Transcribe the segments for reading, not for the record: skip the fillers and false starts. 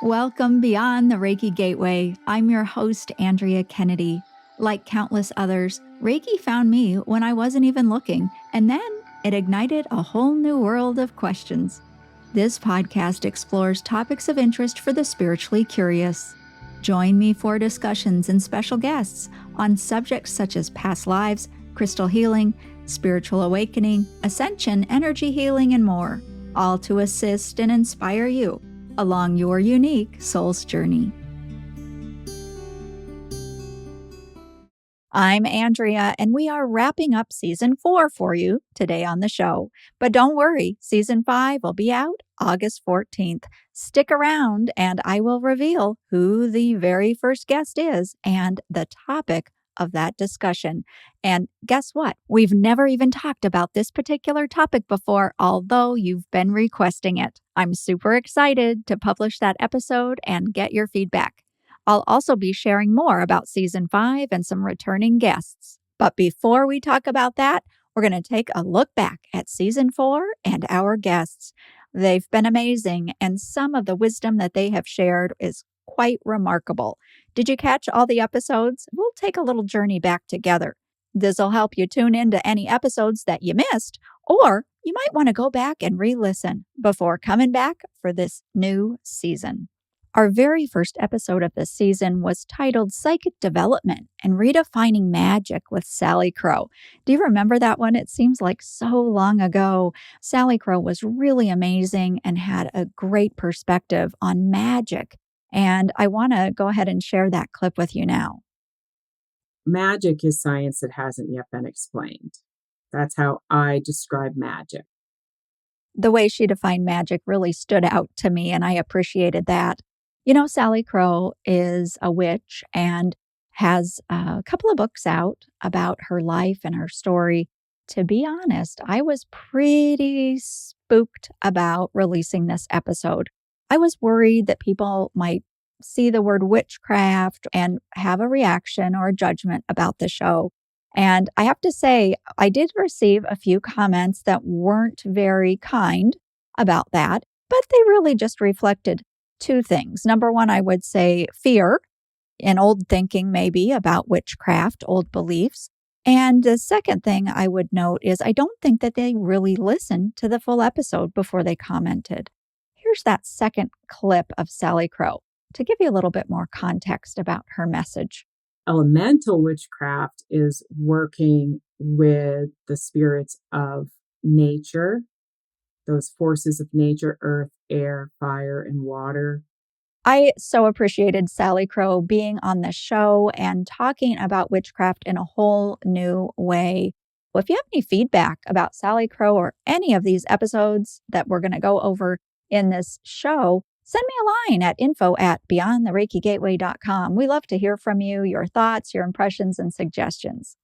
Welcome Beyond the Reiki Gateway. I'm your host, Andrea Kennedy. Like countless others, Reiki found me when I wasn't even looking, and then it ignited a whole new world of questions. This podcast explores topics of interest for the spiritually curious. Join me for discussions and special guests on subjects such as past lives, crystal healing, spiritual awakening, ascension, energy healing, and more, all to assist and inspire you along your unique soul's journey. I'm Andrea, and we are wrapping up Season 4 for you today on the show. But don't worry, Season 5 will be out August 14th. Stick around, and I will reveal who the very first guest is and the topic of that discussion. And guess what? We've never even talked about this particular topic before, although you've been requesting it. I'm super excited to publish that episode and get your feedback. I'll also be sharing more about Season 5 and some returning guests. But before we talk about that, we're going to take a look back at Season 4 and our guests. They've been amazing, and some of the wisdom that they have shared is quite remarkable. Did you catch all the episodes? We'll take a little journey back together. This will help you tune into any episodes that you missed, or you might want to go back and re-listen before coming back for this new season. Our very first episode of this season was titled Psychic Development and Redefining Magic with Salicrow. Do you remember that one? It seems like so long ago. Salicrow was really amazing and had a great perspective on magic. And I want to go ahead and share that clip with you now. Magic is science that hasn't yet been explained. That's how I describe magic. The way she defined magic really stood out to me, and I appreciated that. You know, Salicrow is a witch and has a couple of books out about her life and her story. To be honest, I was pretty spooked about releasing this episode. I was worried that people might see the word witchcraft and have a reaction or a judgment about the show. And I have to say, I did receive a few comments that weren't very kind about that, but they really just reflected two things. Number one, I would say fear and old thinking maybe about witchcraft, old beliefs. And the second thing I would note is I don't think that they really listened to the full episode before they commented. Here's that second clip of Salicrow to give you a little bit more context about her message. Elemental witchcraft is working with the spirits of nature, those forces of nature, earth, air, fire, and water. I so appreciated Salicrow being on the show and talking about witchcraft in a whole new way. Well, if you have any feedback about Salicrow or any of these episodes that we're going to go over in this show, send me a line at info@beyondthereikigateway.com. We love to hear from you, your thoughts, your impressions, and suggestions.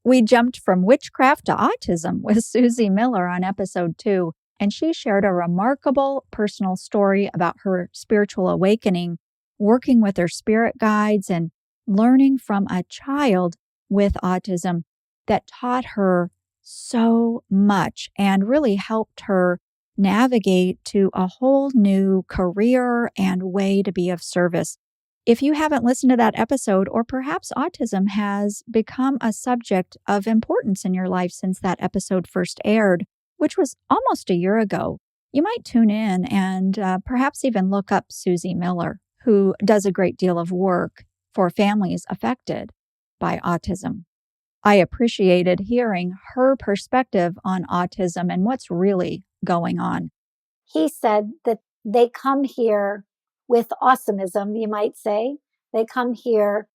We jumped from witchcraft to autism with Suzy Miller on episode 2, and she shared a remarkable personal story about her spiritual awakening, working with her spirit guides and learning from a child with autism that taught her so much and really helped her navigate to a whole new career and way to be of service. If you haven't listened to that episode, or perhaps autism has become a subject of importance in your life since that episode first aired, which was almost a year ago, you might tune in and perhaps even look up Suzy Miller, who does a great deal of work for families affected by autism. I appreciated hearing her perspective on autism and what's really going on. He said that they come here with awesomism, you might say. They come here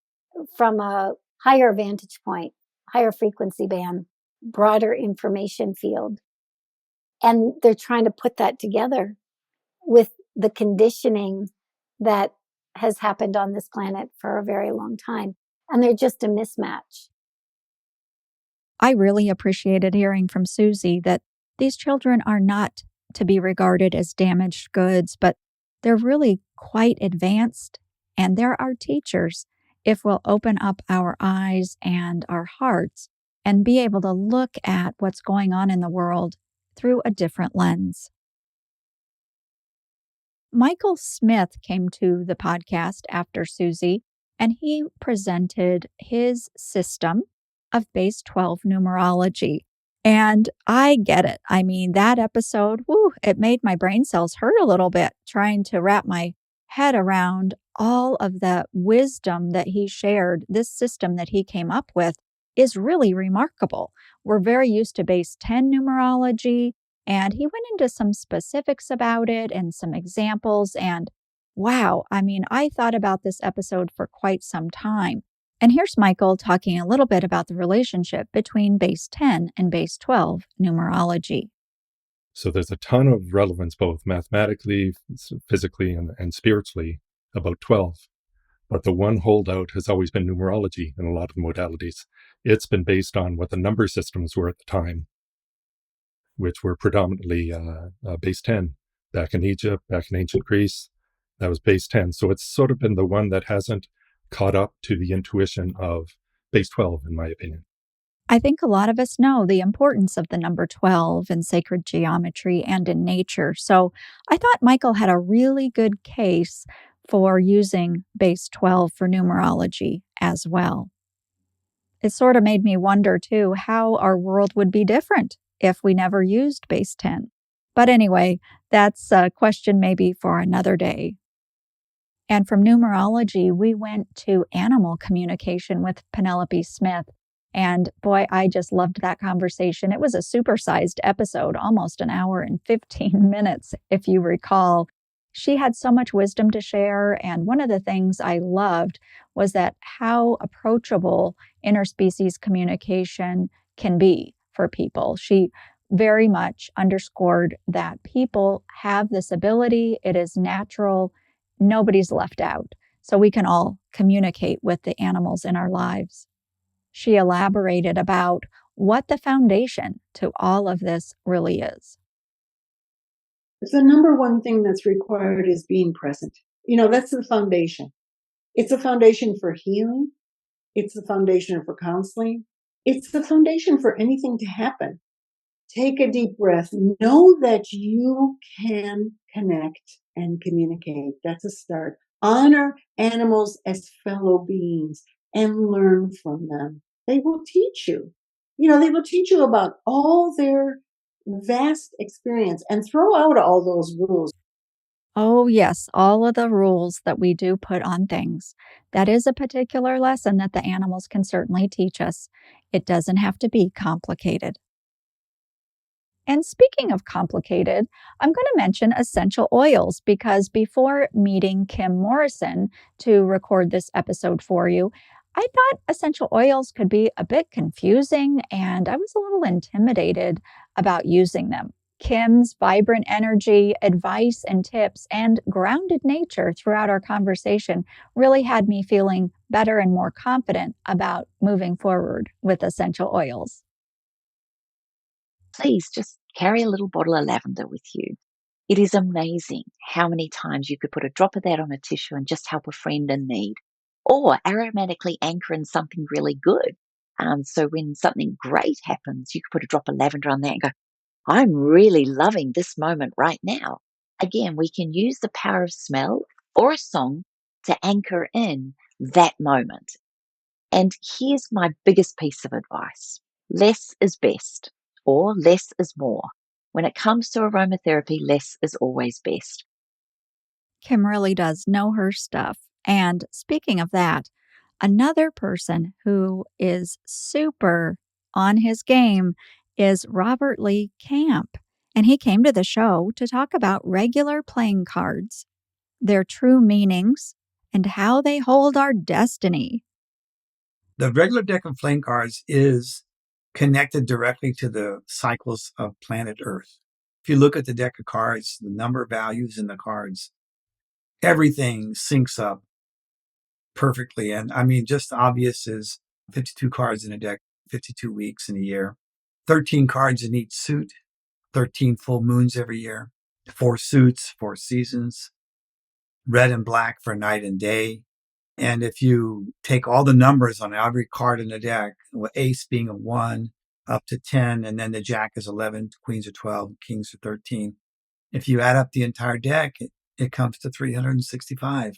from a higher vantage point, higher frequency band, broader information field. And they're trying to put that together with the conditioning that has happened on this planet for a very long time. And they're just a mismatch. I really appreciated hearing from Suzy that these children are not to be regarded as damaged goods, but they're really quite advanced, and they're our teachers if we'll open up our eyes and our hearts and be able to look at what's going on in the world through a different lens. Michael Smith came to the podcast after Suzy, and he presented his system of base 12 numerology. And I get it. I mean, that episode, it made my brain cells hurt a little bit trying to wrap my head around all of the wisdom that he shared. This system that he came up with is really remarkable. We're very used to base 10 numerology, and he went into some specifics about it and some examples. And wow, I mean, I thought about this episode for quite some time. And here's Michael talking a little bit about the relationship between base 10 and base 12 numerology. So there's a ton of relevance, both mathematically, physically, and spiritually, about 12. But the one holdout has always been numerology in a lot of modalities. It's been based on what the number systems were at the time, which were predominantly base 10. Back in Egypt, back in ancient Greece, that was base 10. So it's sort of been the one that hasn't caught up to the intuition of base 12, in my opinion. I think a lot of us know the importance of the number 12 in sacred geometry and in nature. So I thought Michael had a really good case for using base 12 for numerology as well. It sort of made me wonder, too, how our world would be different if we never used base 10. But anyway, that's a question maybe for another day. And from numerology, we went to animal communication with Penelope Smith. And boy, I just loved that conversation. It was a supersized episode, almost an hour and 15 minutes, if you recall. She had so much wisdom to share. And one of the things I loved was that how approachable interspecies communication can be for people. She very much underscored that people have this ability. It is natural. Nobody's left out. So we can all communicate with the animals in our lives. She elaborated about what the foundation to all of this really is. The number one thing that's required is being present. That's the foundation. It's a foundation for healing. It's the foundation for counseling. It's the foundation for anything to happen. Take a deep breath. Know that you can connect and communicate. That's a start. Honor animals as fellow beings and learn from them. They will teach you. They will teach you about all their vast experience and throw out all those rules. Oh, yes, all of the rules that we do put on things. That is a particular lesson that the animals can certainly teach us. It doesn't have to be complicated. And speaking of complicated, I'm going to mention essential oils because before meeting Kim Morrison to record this episode for you, I thought essential oils could be a bit confusing and I was a little intimidated about using them. Kim's vibrant energy, advice, and tips, and grounded nature throughout our conversation really had me feeling better and more confident about moving forward with essential oils. Please just carry a little bottle of lavender with you. It is amazing how many times you could put a drop of that on a tissue and just help a friend in need, or aromatically anchor in something really good. So when something great happens, you could put a drop of lavender on that and go, I'm really loving this moment right now. Again, we can use the power of smell or a song to anchor in that moment. And here's my biggest piece of advice. Less is best, or less is more. When it comes to aromatherapy, less is always best. Kim really does know her stuff. And speaking of that, another person who is super on his game is Robert Lee Camp. And he came to the show to talk about regular playing cards, their true meanings, and how they hold our destiny. The regular deck of playing cards is connected directly to the cycles of planet Earth. If you look at the deck of cards, the number values in the cards, everything syncs up perfectly. And I mean, just obvious is 52 cards in a deck, 52 weeks in a year, 13 cards in each suit, 13 full moons every year, 4 suits, 4 seasons, red and black for night and day. And if you take all the numbers on every card in the deck, with ace being a 1 up to 10, and then the jack is 11, queens are 12, kings are 13. If you add up the entire deck it comes to 365,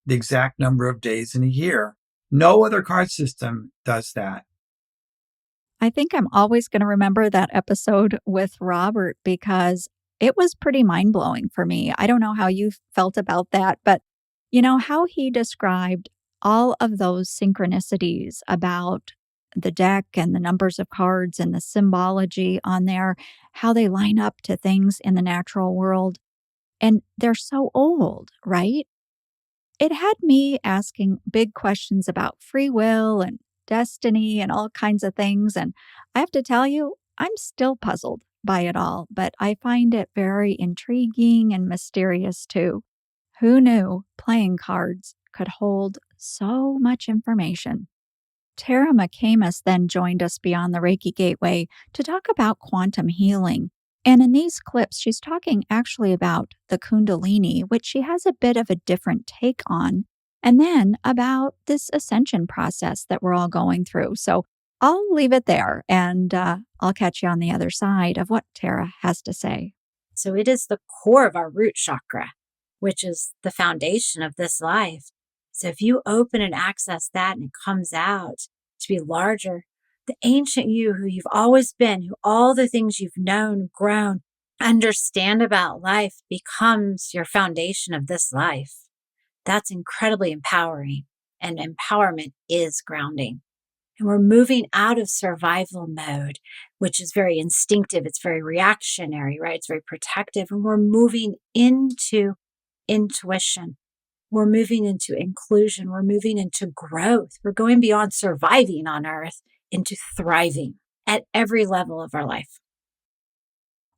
the exact number of days in a year. No other card system does that. I think I'm always going to remember that episode with Robert because it was pretty mind-blowing for me. I don't know how you felt about that, but how he described all of those synchronicities about the deck and the numbers of cards and the symbology on there, how they line up to things in the natural world. And they're so old, right? It had me asking big questions about free will and destiny and all kinds of things. And I have to tell you, I'm still puzzled by it all, but I find it very intriguing and mysterious too. Who knew playing cards could hold so much information? Tera McAmis then joined us Beyond the Reiki Gateway to talk about quantum healing. And in these clips, she's talking actually about the Kundalini, which she has a bit of a different take on, and then about this ascension process that we're all going through. So I'll leave it there, and I'll catch you on the other side of what Tera has to say. So it is the core of our root chakra, which is the foundation of this life. So if you open and access that and it comes out to be larger, the ancient you who you've always been, who all the things you've known, grown, understand about life becomes your foundation of this life. That's incredibly empowering, and empowerment is grounding. And we're moving out of survival mode, which is very instinctive. It's very reactionary, right? It's very protective. And we're moving into intuition. We're moving into inclusion. We're moving into growth. We're going beyond surviving on Earth into thriving at every level of our life.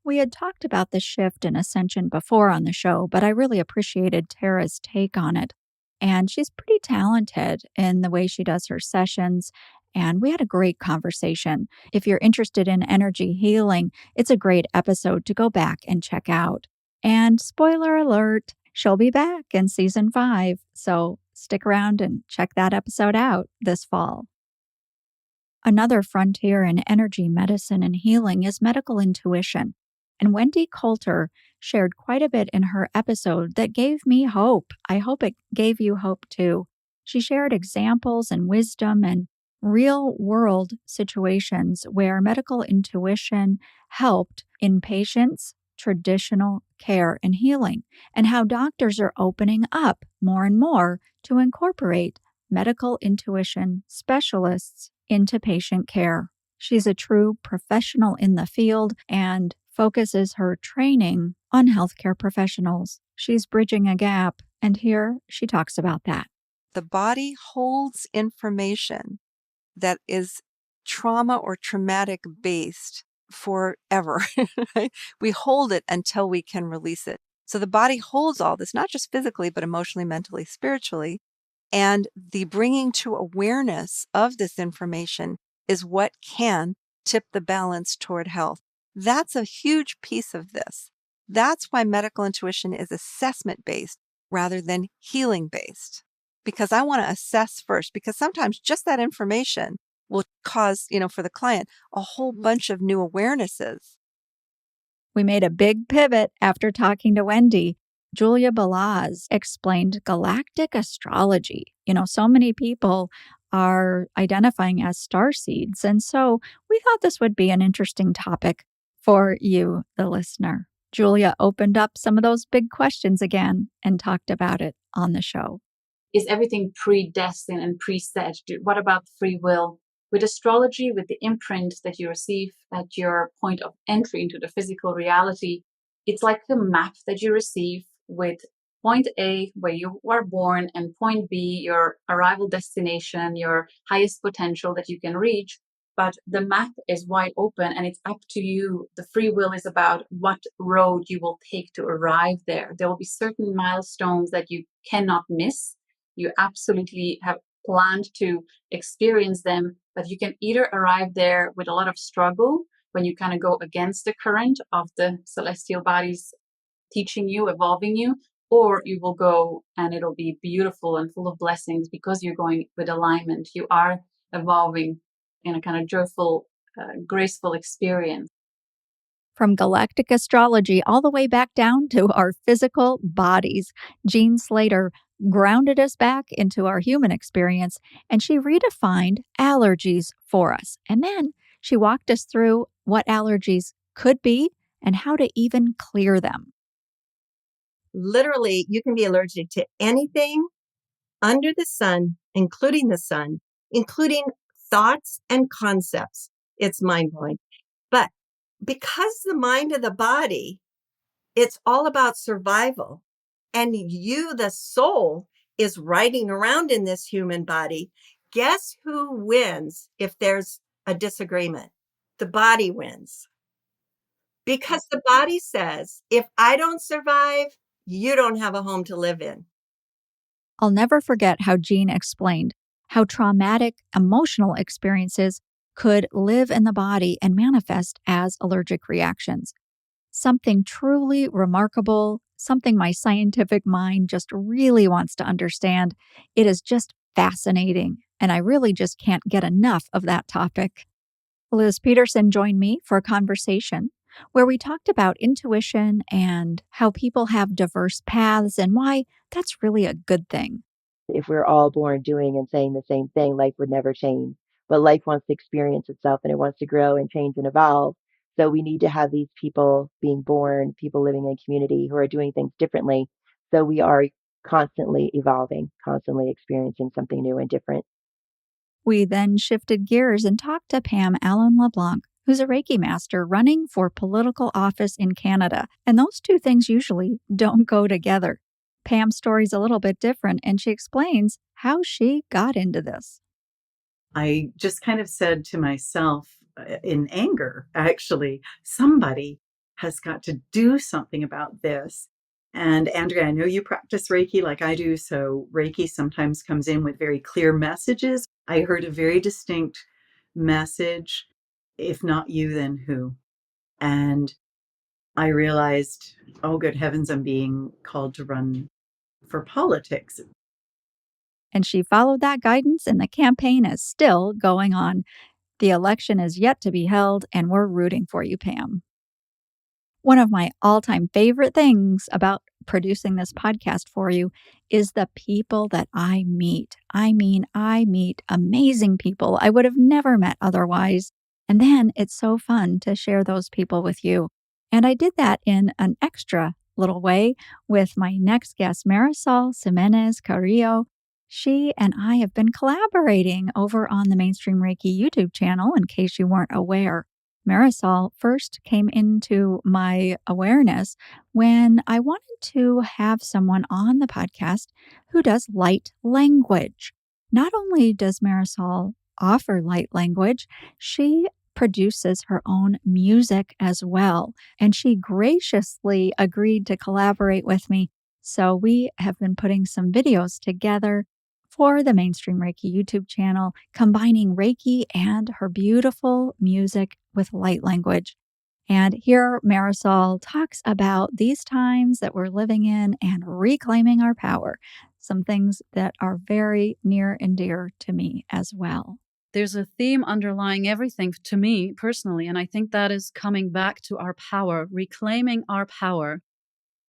We had talked about the shift and ascension before on the show, but I really appreciated Tera's take on it. And she's pretty talented in the way she does her sessions. And we had a great conversation. If you're interested in energy healing, it's a great episode to go back and check out. And spoiler alert, she'll be back in season 5. So stick around and check that episode out this fall. Another frontier in energy medicine and healing is medical intuition. And Wendie Coulter shared quite a bit in her episode that gave me hope. I hope it gave you hope too. She shared examples and wisdom and real-world situations where medical intuition helped in patients' traditional care and healing, and how doctors are opening up more and more to incorporate medical intuition specialists into patient care. She's a true professional in the field and focuses her training on healthcare professionals. She's bridging a gap, and here she talks about that. The body holds information that is trauma or traumatic based forever. Right? We hold it until we can release it. So the body holds all this, not just physically, but emotionally, mentally, spiritually. And the bringing to awareness of this information is what can tip the balance toward health. That's a huge piece of this. That's why medical intuition is assessment-based rather than healing-based. Because I want to assess first, because sometimes just that information will cause, for the client, a whole bunch of new awarenesses. We made a big pivot after talking to Wendie. Julia Balaz explained galactic astrology. So many people are identifying as starseeds. And so we thought this would be an interesting topic for you, the listener. Julia opened up some of those big questions again and talked about it on the show. Is everything predestined and preset? What about free will? With astrology, with the imprint that you receive at your point of entry into the physical reality, it's like a map that you receive with point A, where you are born, and point B, your arrival destination, your highest potential that you can reach. But the map is wide open and it's up to you. The free will is about what road you will take to arrive there. There will be certain milestones that you cannot miss. You absolutely have planned to experience them, but you can either arrive there with a lot of struggle when you kind of go against the current of the celestial bodies teaching you, evolving you, or you will go and it'll be beautiful and full of blessings because you're going with alignment. You are evolving in a kind of joyful, graceful experience. From galactic astrology all the way back down to our physical bodies, Jean Slater grounded us back into our human experience, and she redefined allergies for us. And then she walked us through what allergies could be and how to even clear them. Literally, you can be allergic to anything under the sun, including thoughts and concepts. It's mind-blowing. But because the mind of the body, it's all about survival. And you, the soul, is riding around in this human body. Guess who wins if there's a disagreement? The body wins. Because the body says, if I don't survive, you don't have a home to live in. I'll never forget how Jean explained how traumatic emotional experiences could live in the body and manifest as allergic reactions. Something truly remarkable, something my scientific mind just really wants to understand. It is just fascinating, and I really just can't get enough of that topic. Liz Peterson joined me for a conversation where we talked about intuition and how people have diverse paths and why that's really a good thing. If we're all born doing and saying the same thing, life would never change. But life wants to experience itself and it wants to grow and change and evolve. So we need to have these people being born, people living in community who are doing things differently. So we are constantly evolving, constantly experiencing something new and different. We then shifted gears and talked to Pam Allen-Leblanc, who's a Reiki master running for political office in Canada. And those two things usually don't go together. Pam's story's a little bit different, and she explains how she got into this. I just kind of said to myself in anger, actually, somebody has got to do something about this. And Andrea, I know you practice Reiki like I do, so Reiki sometimes comes in with very clear messages. I heard a very distinct message, if not you, then who? And I realized, oh, good heavens, I'm being called to run for politics. And she followed that guidance, and the campaign is still going on. The election is yet to be held, and we're rooting for you, Pam. One of my all-time favorite things about producing this podcast for you is the people that I meet. I meet amazing people I would have never met otherwise. And then it's so fun to share those people with you. And I did that in an extra little way with my next guest, Marysol Ximenez-Carrillo. She and I have been collaborating over on the Mainstream Reiki YouTube channel, in case you weren't aware. Marysol first came into my awareness when I wanted to have someone on the podcast who does light language. Not only does Marysol offer light language, she produces her own music as well. And she graciously agreed to collaborate with me. So we have been putting some videos together for the Mainstream Reiki YouTube channel, combining Reiki and her beautiful music with light language. And here Marysol talks about these times that we're living in and reclaiming our power, some things that are very near and dear to me as well. There's a theme underlying everything to me personally, and I think that is coming back to our power, reclaiming our power,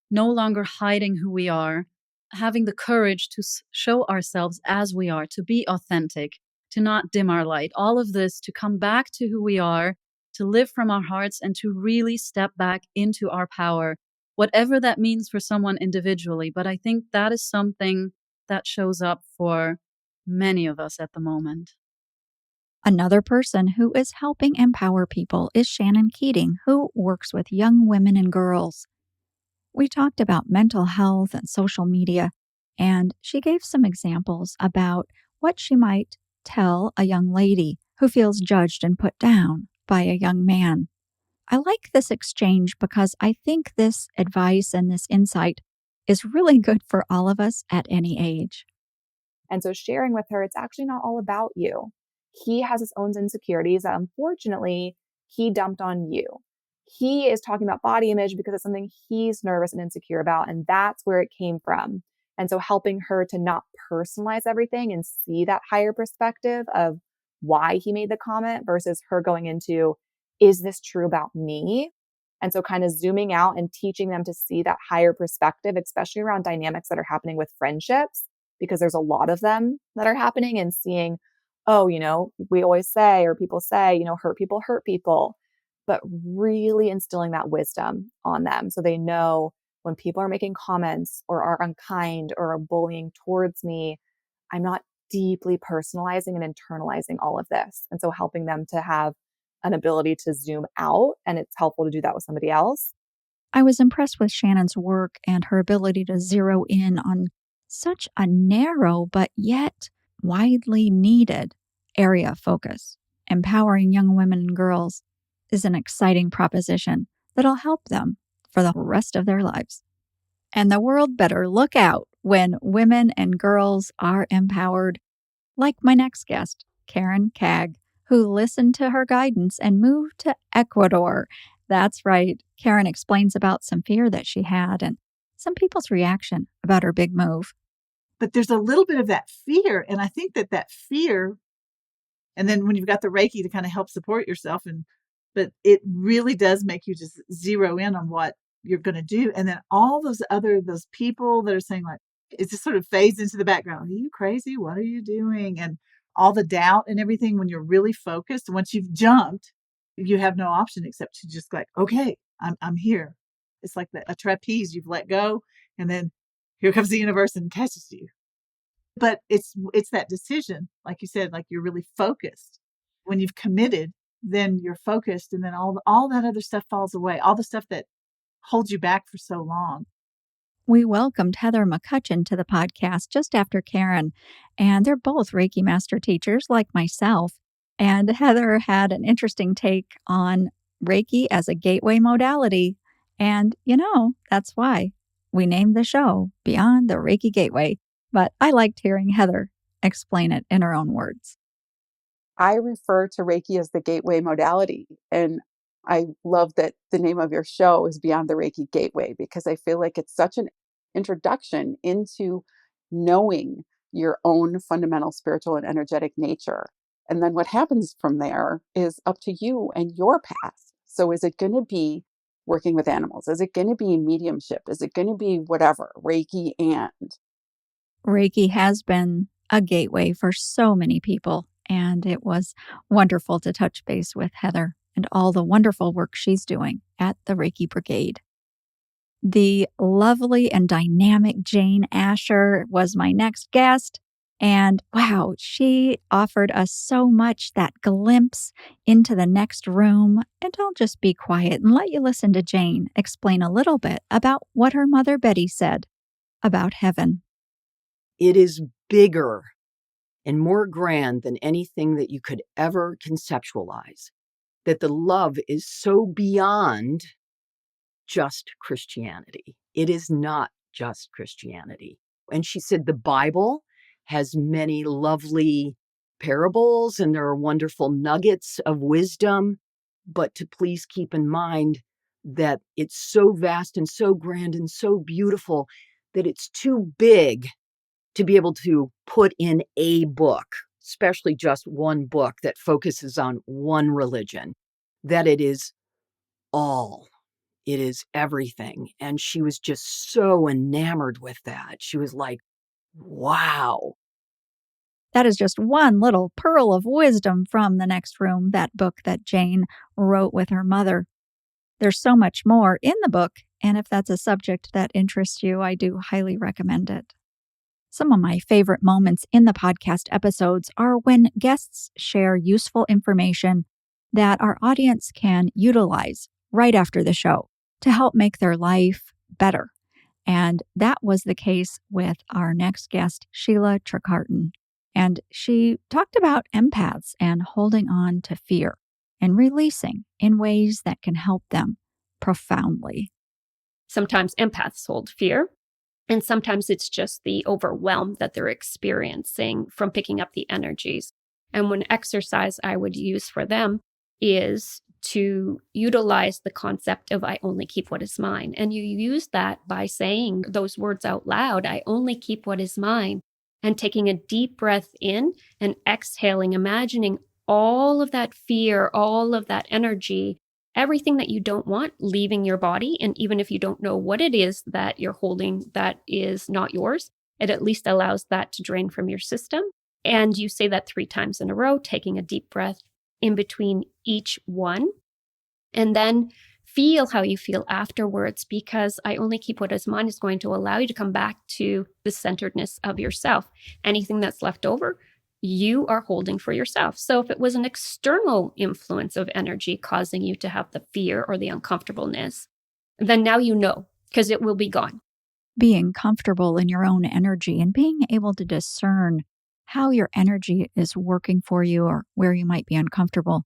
no longer hiding who we are, having the courage to show ourselves as we are, to be authentic, to not dim our light. All of this to come back to who we are, to live from our hearts, and to really step back into our power, whatever that means for someone individually. But I think that is something that shows up for many of us at the moment. Another person who is helping empower people is Shannon Keating, who works with young women and girls. We talked about mental health and social media, and she gave some examples about what she might tell a young lady who feels judged and put down by a young man. I like this exchange because I think this advice and this insight is really good for all of us at any age. And so sharing with her, it's actually not all about you. He has his own insecurities that unfortunately he dumped on you. He is talking about body image because it's something he's nervous and insecure about, and that's where it came from. And so helping her to not personalize everything and see that higher perspective of why he made the comment versus her going into, is this true about me? And so kind of zooming out and teaching them to see that higher perspective, especially around dynamics that are happening with friendships, because there's a lot of them that are happening, and seeing, oh, we always say, or people say, hurt people, but really instilling that wisdom on them so they know when people are making comments or are unkind or are bullying towards me, I'm not deeply personalizing and internalizing all of this. And so helping them to have an ability to zoom out, and it's helpful to do that with somebody else. I was impressed with Shannon's work and her ability to zero in on such a narrow but yet widely needed area of focus. Empowering young women and girls is an exciting proposition that'll help them for the rest of their lives. And the world better look out when women and girls are empowered, like my next guest, Karen Caig, who listened to her guidance and moved to Ecuador. That's right. Karen explains about some fear that she had and some people's reaction about her big move. But there's a little bit of that fear. And I think that fear, and then when you've got the Reiki to kind of help support yourself, but it really does make you just zero in on what you're going to do. And then all those people that are saying, like, it just sort of fades into the background. Are you crazy? What are you doing? And all the doubt and everything, when you're really focused, once you've jumped, you have no option except to just like, okay, I'm here. It's like a trapeze. You've let go, and then here comes the universe and catches you. But it's that decision, like you said, like you're really focused. When you've committed, then you're focused, and then all that other stuff falls away. All the stuff that holds you back for so long. We welcomed Heather McCutcheon to the podcast just after Karen, and they're both Reiki master teachers like myself. And Heather had an interesting take on Reiki as a gateway modality. And, that's why we named the show Beyond the Reiki Gateway. But I liked hearing Heather explain it in her own words. I refer to Reiki as the gateway modality. And I love that the name of your show is Beyond the Reiki Gateway, because I feel like it's such an introduction into knowing your own fundamental spiritual and energetic nature. And then what happens from there is up to you and your path. So is it going to be working with animals? Is it going to be mediumship? Is it going to be whatever, Reiki? And Reiki has been a gateway for so many people, and it was wonderful to touch base with Heather and all the wonderful work she's doing at the Reiki Brigade. The lovely and dynamic Jane Asher was my next guest. And wow, she offered us so much, that glimpse into the next room. And I'll just be quiet and let you listen to Jane explain a little bit about what her mother Betty said about heaven. It is bigger and more grand than anything that you could ever conceptualize. That the love is so beyond just Christianity. It is not just Christianity. And she said the Bible has many lovely parables and there are wonderful nuggets of wisdom, but to please keep in mind that it's so vast and so grand and so beautiful that it's too big to be able to put in a book, especially just one book that focuses on one religion, that it is all. It is everything. And she was just so enamored with that. She was like, wow. That is just one little pearl of wisdom from The Next Room, that book that Jane wrote with her mother. There's so much more in the book, and if that's a subject that interests you, I do highly recommend it. Some of my favorite moments in the podcast episodes are when guests share useful information that our audience can utilize right after the show to help make their life better. And that was the case with our next guest, Sheila Trecartin. And she talked about empaths and holding on to fear and releasing in ways that can help them profoundly. Sometimes empaths hold fear, and sometimes it's just the overwhelm that they're experiencing from picking up the energies. And one exercise I would use for them is to utilize the concept of I only keep what is mine. And you use that by saying those words out loud, I only keep what is mine, and taking a deep breath in and exhaling, imagining all of that fear, all of that energy everything that you don't want leaving your body. And even if you don't know what it is that you're holding that is not yours, it at least allows that to drain from your system. And you say that 3 times in a row, taking a deep breath in between each one. And then feel how you feel afterwards, because I only keep what is mine is going to allow you to come back to the centeredness of yourself. Anything that's left over, you are holding for yourself. So if it was an external influence of energy causing you to have the fear or the uncomfortableness, then now you know, because it will be gone. Being comfortable in your own energy and being able to discern how your energy is working for you or where you might be uncomfortable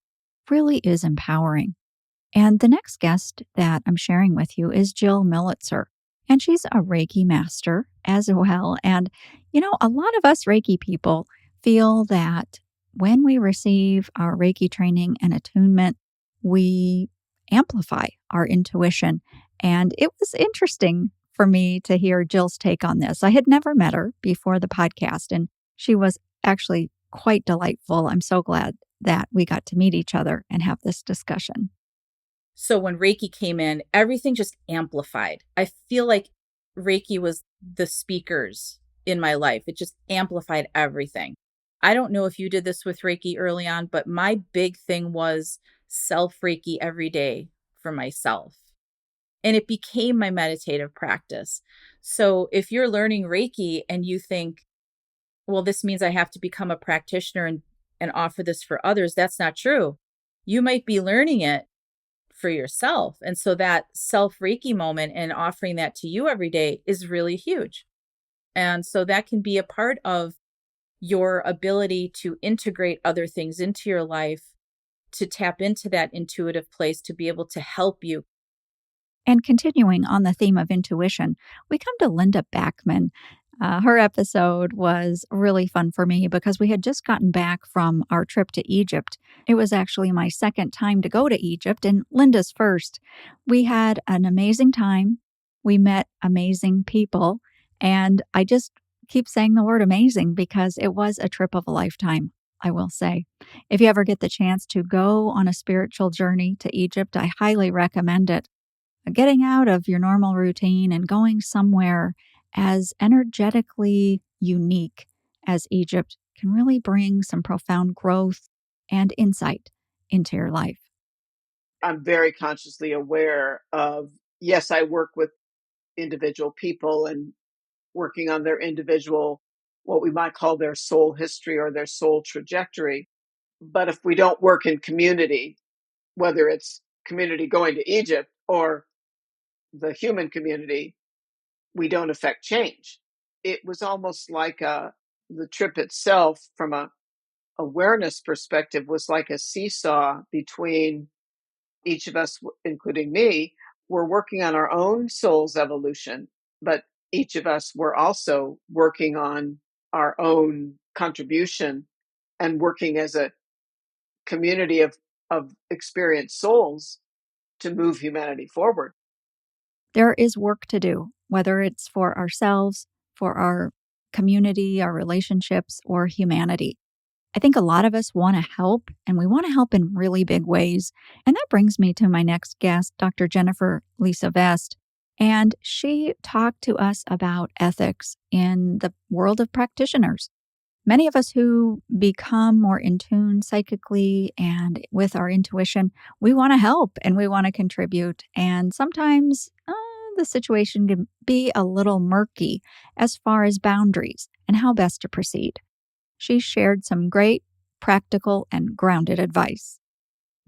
really is empowering. And the next guest that I'm sharing with you is Jill Millitzer, and she's a Reiki master as well. And, a lot of us Reiki people feel that when we receive our Reiki training and attunement, we amplify our intuition. And it was interesting for me to hear Jill's take on this. I had never met her before the podcast, and she was actually quite delightful. I'm so glad that we got to meet each other and have this discussion. So when Reiki came in, everything just amplified. I feel like Reiki was the speakers in my life. It just amplified everything. I don't know if you did this with Reiki early on, but my big thing was self-Reiki every day for myself. And it became my meditative practice. So if you're learning Reiki and you think, well, this means I have to become a practitioner and offer this for others, that's not true. You might be learning it for yourself. And so that self-Reiki moment and offering that to you every day is really huge. And so that can be a part of your ability to integrate other things into your life, to tap into that intuitive place, to be able to help you. And continuing on the theme of intuition, we come to Linda Backman. Her episode was really fun for me because we had just gotten back from our trip to Egypt. It was actually my second time to go to Egypt and Linda's first. We had an amazing time. We met amazing people. And I just keep saying the word amazing because it was a trip of a lifetime, I will say. If you ever get the chance to go on a spiritual journey to Egypt, I highly recommend it. Getting out of your normal routine and going somewhere as energetically unique as Egypt can really bring some profound growth and insight into your life. I'm very consciously aware of, yes, I work with individual people and working on their individual, what we might call their soul history or their soul trajectory. But if we don't work in community, whether it's community going to Egypt or the human community, we don't affect change. It was almost like the trip itself from a awareness perspective was like a seesaw between each of us, including me. We're working on our own soul's evolution, but each of us were also working on our own contribution and working as a community of experienced souls to move humanity forward. There is work to do, whether it's for ourselves, for our community, our relationships, or humanity. I think a lot of us want to help, and we want to help in really big ways. And that brings me to my next guest, Dr. Jennifer Lisa Vest. And she talked to us about ethics in the world of practitioners. Many of us who become more in tune psychically and with our intuition, we want to help and we want to contribute. And sometimes the situation can be a little murky as far as boundaries and how best to proceed. She shared some great, practical, and grounded advice.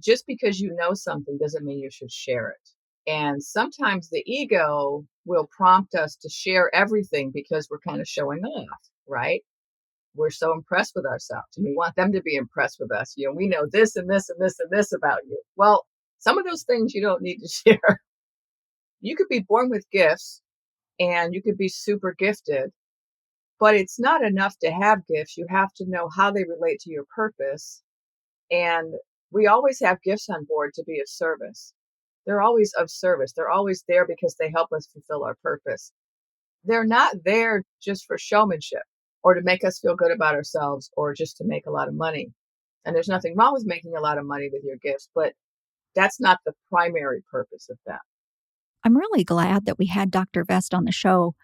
Just because you know something doesn't mean you should share it. And sometimes the ego will prompt us to share everything because we're kind of showing off, right? We're so impressed with ourselves and we want them to be impressed with us. We know this and this and this and this about you. Well, some of those things you don't need to share. You could be born with gifts and you could be super gifted, but it's not enough to have gifts. You have to know how they relate to your purpose. And we always have gifts on board to be of service. They're always of service. They're always there because they help us fulfill our purpose. They're not there just for showmanship or to make us feel good about ourselves or just to make a lot of money. And there's nothing wrong with making a lot of money with your gifts, but That's not the primary purpose of that. I'm really glad that we had Dr. Vest on the show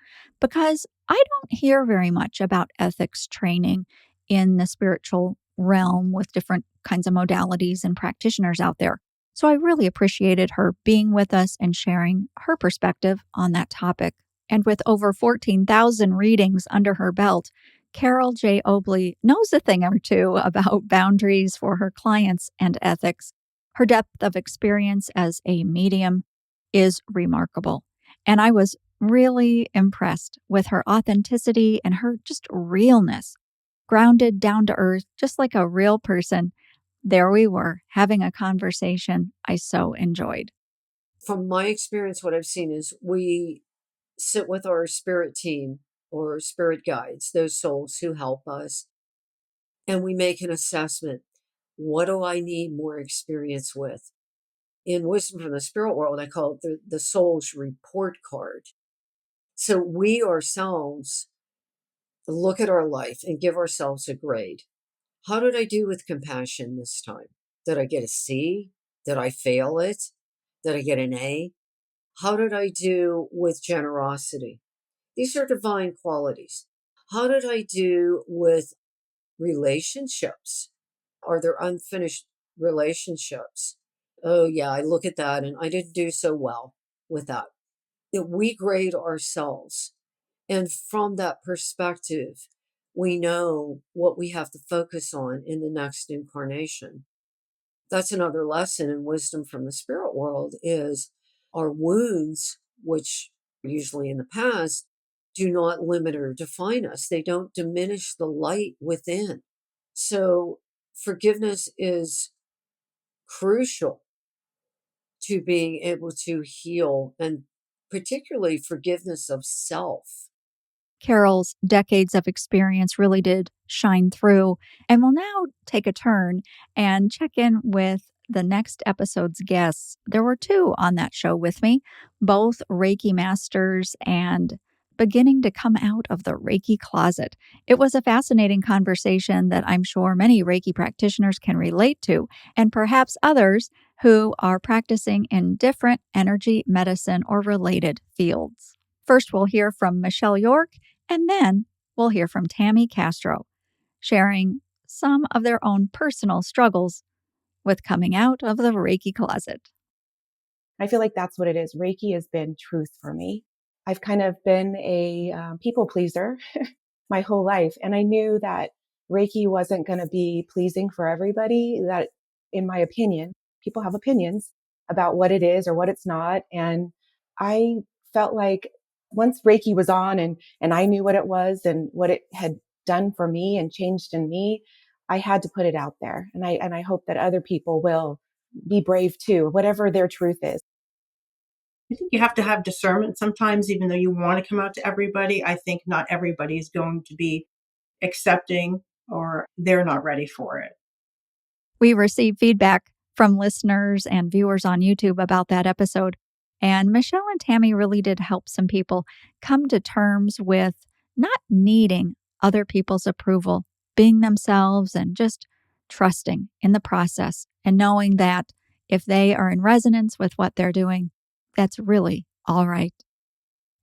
because I don't hear very much about ethics training in the spiritual realm with different kinds of modalities and practitioners out there. So I really appreciated her being with us and sharing her perspective on that topic. And with over 14,000 readings under her belt, Carol J. Obley knows a thing or two about boundaries for her clients and ethics. Her depth of experience as a medium is remarkable. And I was really impressed with her authenticity and her just realness, grounded down to earth, just like a real person. There we were having a conversation I so enjoyed. From my experience, what I've seen is we sit with our spirit team or spirit guides, those souls who help us, and we make an assessment. What do I need more experience with? In Wisdom from the Spirit World, I call it the soul's report card. So we ourselves look at our life and give ourselves a grade. How did I do with compassion this time? Did I get a C? Did I fail it? Did I get an A? How did I do with generosity? These are divine qualities. How did I do with relationships? Are there unfinished relationships? Oh, yeah, I look at that and I didn't do so well with that. That we grade ourselves. And from that perspective, we know what we have to focus on in the next incarnation. That's another lesson in Wisdom from the Spirit World is our wounds, which usually in the past do not limit or define us. They don't diminish the light within. So forgiveness is crucial to being able to heal, and particularly forgiveness of self. Carol's decades of experience really did shine through, and we'll now take a turn and check in with the next episode's guests. There were two on that show with me, both Reiki masters and beginning to come out of the Reiki closet. It was a fascinating conversation that I'm sure many Reiki practitioners can relate to, and perhaps others who are practicing in different energy medicine or related fields. First, we'll hear from Michele Yorke, and then we'll hear from Tammy Castro, sharing some of their own personal struggles with coming out of the Reiki closet. I feel like that's what it is. Reiki has been truth for me. I've kind of been a people pleaser my whole life. And I knew that Reiki wasn't going to be pleasing for everybody, that in my opinion, people have opinions about what it is or what it's not. And I felt like once Reiki was on and I knew what it was and what it had done for me and changed in me, I had to put it out there. And I hope that other people will be brave too, whatever their truth is. I think you have to have discernment sometimes, even though you want to come out to everybody. I think not everybody is going to be accepting or they're not ready for it. We received feedback from listeners and viewers on YouTube about that episode, and Michele and Tammy really did help some people come to terms with not needing other people's approval, being themselves and just trusting in the process and knowing that if they are in resonance with what they're doing, that's really all right.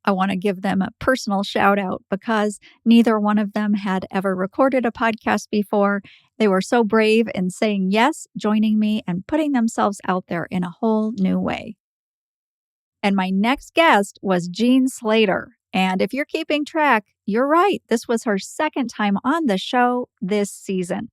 I want to give them a personal shout out because neither one of them had ever recorded a podcast before. They were so brave in saying yes, joining me, and putting themselves out there in a whole new way. And my next guest was Jean Slater. And if you're keeping track, you're right. This was her second time on the show this season.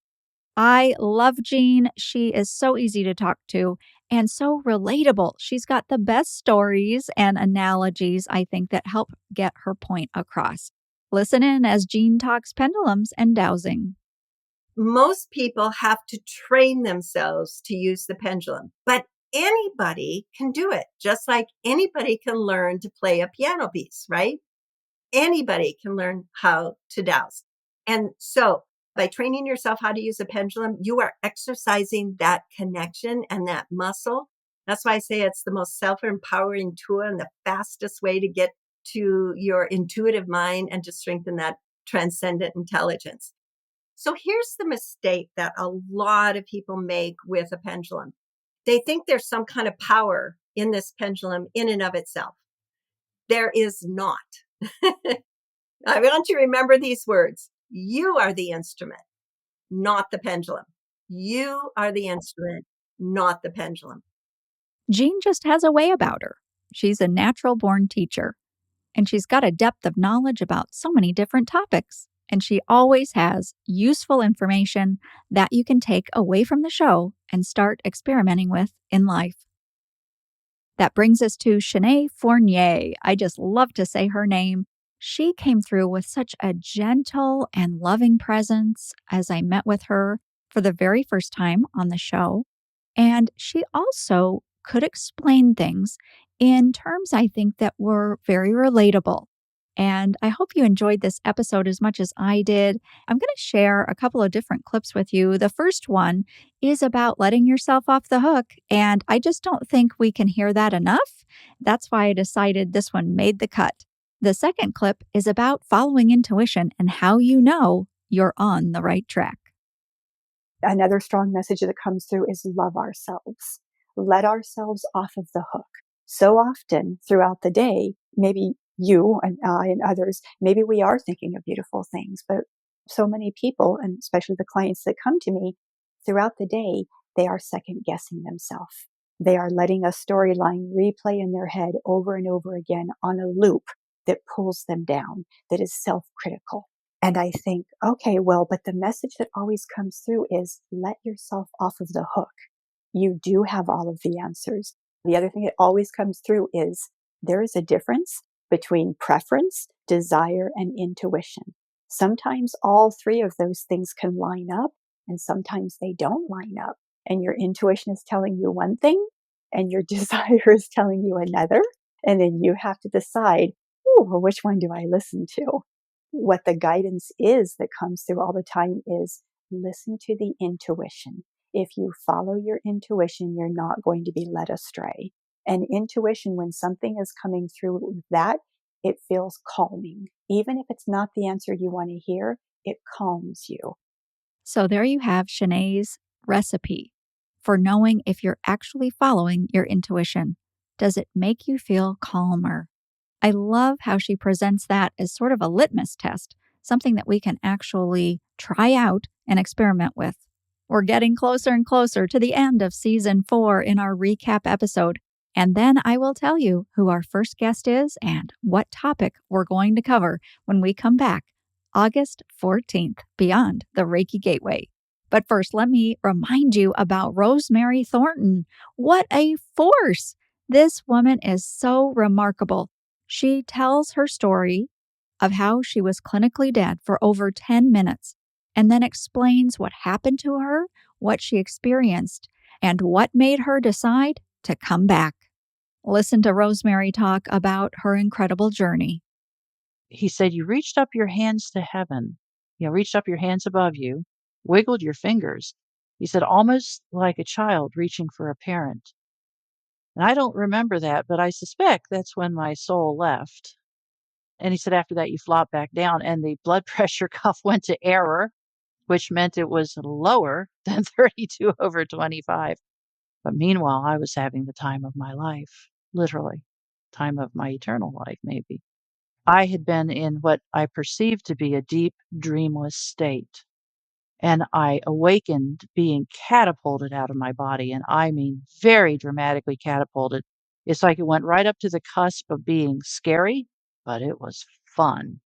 I love Jean. She is so easy to talk to and so relatable. She's got the best stories and analogies, I think, that help get her point across. Listen in as Jean talks pendulums and dowsing. Most people have to train themselves to use the pendulum, but anybody can do it, just like anybody can learn to play a piano piece, right? Anybody can learn how to douse. And so by training yourself how to use a pendulum, you are exercising that connection and that muscle. That's why I say it's the most self-empowering tool and the fastest way to get to your intuitive mind and to strengthen that transcendent intelligence. So here's the mistake that a lot of people make with a pendulum. They think there's some kind of power in this pendulum in and of itself. There is not. I want you to remember these words. You are the instrument, not the pendulum. You are the instrument, not the pendulum. Jean just has a way about her. She's a natural-born teacher, and she's got a depth of knowledge about so many different topics. And she always has useful information that you can take away from the show and start experimenting with in life. That brings us to Chenée Fournier. I just love to say her name. She came through with such a gentle and loving presence as I met with her for the very first time on the show. And she also could explain things in terms, I think, that were very relatable. And I hope you enjoyed this episode as much as I did. I'm going to share a couple of different clips with you. The first one is about letting yourself off the hook, and I just don't think we can hear that enough. That's why I decided this one made the cut. The second clip is about following intuition and how you know you're on the right track. Another strong message that comes through is love ourselves. Let ourselves off of the hook. So often throughout the day, maybe you and I and others, maybe we are thinking of beautiful things, but so many people, and especially the clients that come to me throughout the day, they are second guessing themselves. They are letting a storyline replay in their head over and over again on a loop that pulls them down, that is self-critical. And I think, okay, well, but the message that always comes through is let yourself off of the hook. You do have all of the answers. The other thing that always comes through is there is a difference between preference, desire, and intuition. Sometimes all three of those things can line up, and sometimes they don't line up. And your intuition is telling you one thing, and your desire is telling you another. And then you have to decide, well, which one do I listen to? What the guidance is that comes through all the time is listen to the intuition. If you follow your intuition, you're not going to be led astray. And intuition, when something is coming through with that, it feels calming. Even if it's not the answer you want to hear, it calms you. So there you have Chenée's recipe for knowing if you're actually following your intuition. Does it make you feel calmer? I love how she presents that as sort of a litmus test, something that we can actually try out and experiment with. We're getting closer and closer to the end of season 4 in our recap episode. And then I will tell you who our first guest is and what topic we're going to cover when we come back August 14th, Beyond the Reiki Gateway. But first, let me remind you about Rosemary Thorton. What a force! This woman is so remarkable. She tells her story of how she was clinically dead for over 10 minutes and then explains what happened to her, what she experienced, and what made her decide to come back. Listen to Rosemary talk about her incredible journey. He said, you reached up your hands to heaven. You reached up your hands above you, wiggled your fingers. He said, almost like a child reaching for a parent. And I don't remember that, but I suspect that's when my soul left. And he said, after that, you flopped back down and the blood pressure cuff went to error, which meant it was lower than 32/25. But meanwhile, I was having the time of my life, literally, time of my eternal life, maybe. I had been in what I perceived to be a deep, dreamless state. And I awakened being catapulted out of my body. And I mean, very dramatically catapulted. It's like it went right up to the cusp of being scary, but it was fun.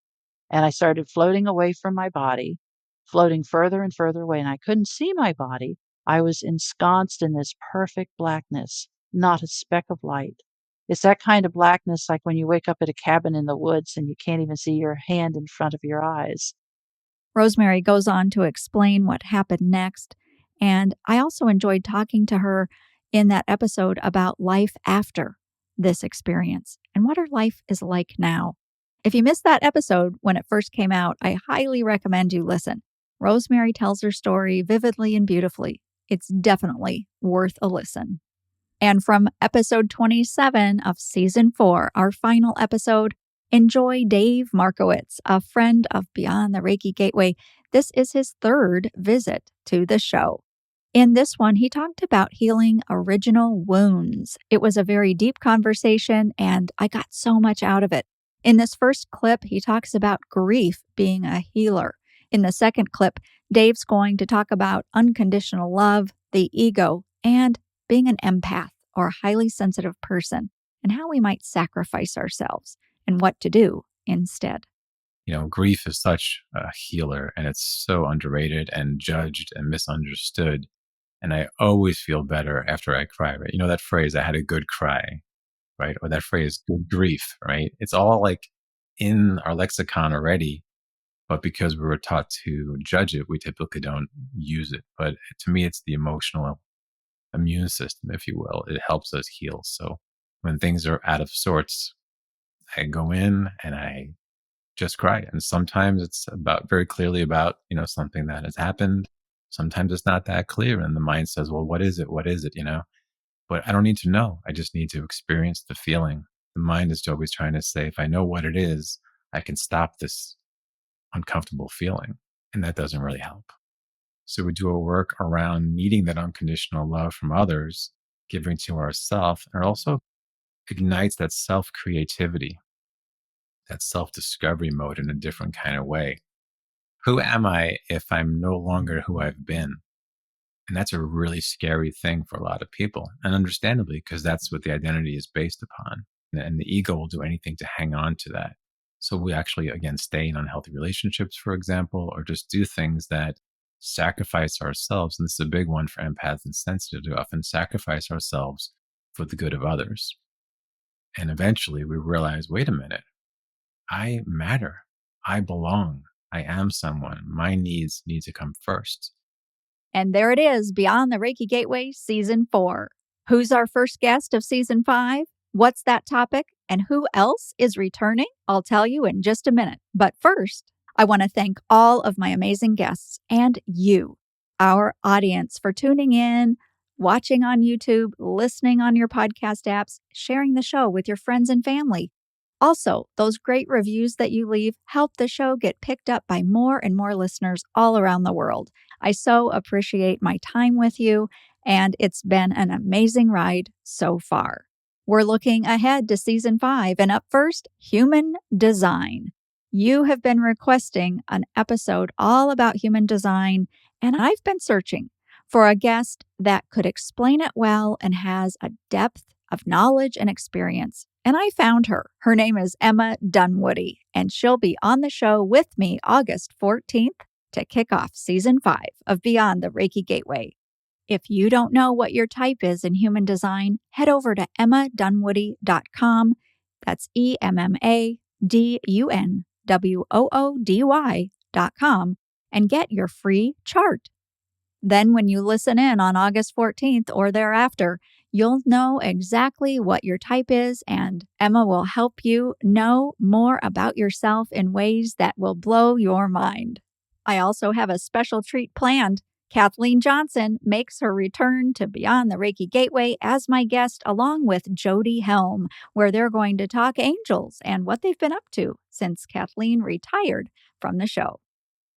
And I started floating away from my body, floating further and further away. And I couldn't see my body. I was ensconced in this perfect blackness, not a speck of light. It's that kind of blackness like when you wake up at a cabin in the woods and you can't even see your hand in front of your eyes. Rosemary goes on to explain what happened next, and I also enjoyed talking to her in that episode about life after this experience and what her life is like now. If you missed that episode when it first came out, I highly recommend you listen. Rosemary tells her story vividly and beautifully. It's definitely worth a listen. And from episode 27 of season 4, our final episode, enjoy Dave Markowitz, a friend of Beyond the Reiki Gateway. This is his 3rd visit to the show. In this one, he talked about healing original wounds. It was a very deep conversation, and I got so much out of it. In this first clip, he talks about grief being a healer. In the second clip, Dave's going to talk about unconditional love, the ego, and being an empath or a highly sensitive person, and how we might sacrifice ourselves and what to do instead. Grief is such a healer, and it's so underrated and judged and misunderstood. And I always feel better after I cry, right? That phrase, I had a good cry, right? Or that phrase, good grief, right? It's all like in our lexicon already, but because we were taught to judge it, we typically don't use it. But to me, it's the emotional immune system, if you will. It helps us heal. So when things are out of sorts, I go in and I just cry. And sometimes it's very clearly about, something that has happened. Sometimes it's not that clear. And the mind says, well, what is it? What is it? But I don't need to know. I just need to experience the feeling. The mind is always trying to say, if I know what it is, I can stop this uncomfortable feeling. And that doesn't really help. So we do a work around needing that unconditional love from others, giving to ourselves, and it also ignites that self-creativity, that self-discovery mode in a different kind of way. Who am I if I'm no longer who I've been? And that's a really scary thing for a lot of people. And understandably, because that's what the identity is based upon. And the ego will do anything to hang on to that. So we actually, again, stay in unhealthy relationships, for example, or just do things that sacrifice ourselves. And this is a big one for empaths and sensitives. We often sacrifice ourselves for the good of others. And eventually we realize, wait a minute, I matter. I belong. I am someone. My needs need to come first. And there it is, Beyond the Reiki Gateway, Season 4. Who's our first guest of Season 5? What's that topic? And who else is returning? I'll tell you in just a minute. But first, I want to thank all of my amazing guests and you, our audience, for tuning in, watching on YouTube, listening on your podcast apps, sharing the show with your friends and family. Also, those great reviews that you leave help the show get picked up by more and more listeners all around the world. I so appreciate my time with you, and it's been an amazing ride so far. We're looking ahead to Season 5, and up first, human design. You have been requesting an episode all about human design, and I've been searching for a guest that could explain it well and has a depth of knowledge and experience. And I found her. Her name is Emma Dunwoody, and she'll be on the show with me August 14th to kick off Season 5 of Beyond the Reiki Gateway. If you don't know what your type is in human design, head over to emmadunwoody.com. That's EMMADUNWOODY.com and get your free chart. Then when you listen in on August 14th or thereafter, you'll know exactly what your type is, and Emma will help you know more about yourself in ways that will blow your mind. I also have a special treat planned. Kathleen Johnson makes her return to Beyond the Reiki Gateway as my guest, along with Jody Helm, where they're going to talk angels and what they've been up to since Kathleen retired from the show.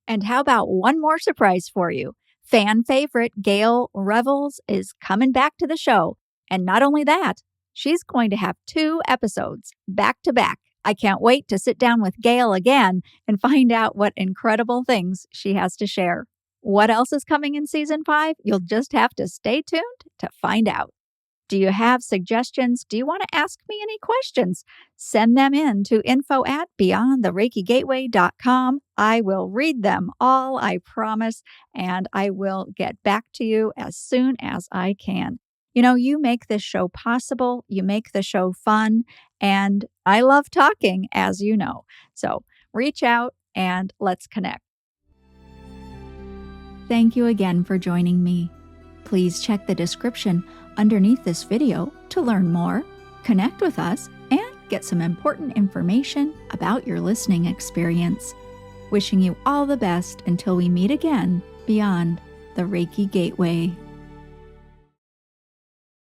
And how about one more surprise for you? Fan favorite Gail Revels is coming back to the show. And not only that, she's going to have 2 episodes back to back. I can't wait to sit down with Gail again and find out what incredible things she has to share. What else is coming in Season 5? You'll just have to stay tuned to find out. Do you have suggestions? Do you want to ask me any questions? Send them in to info@beyondthereikigateway.com. I will read them all, I promise, and I will get back to you as soon as I can. You make this show possible, you make the show fun, and I love talking, as you know. So reach out and let's connect. Thank you again for joining me. Please check the description underneath this video to learn more, connect with us, and get some important information about your listening experience. Wishing you all the best until we meet again beyond the Reiki Gateway.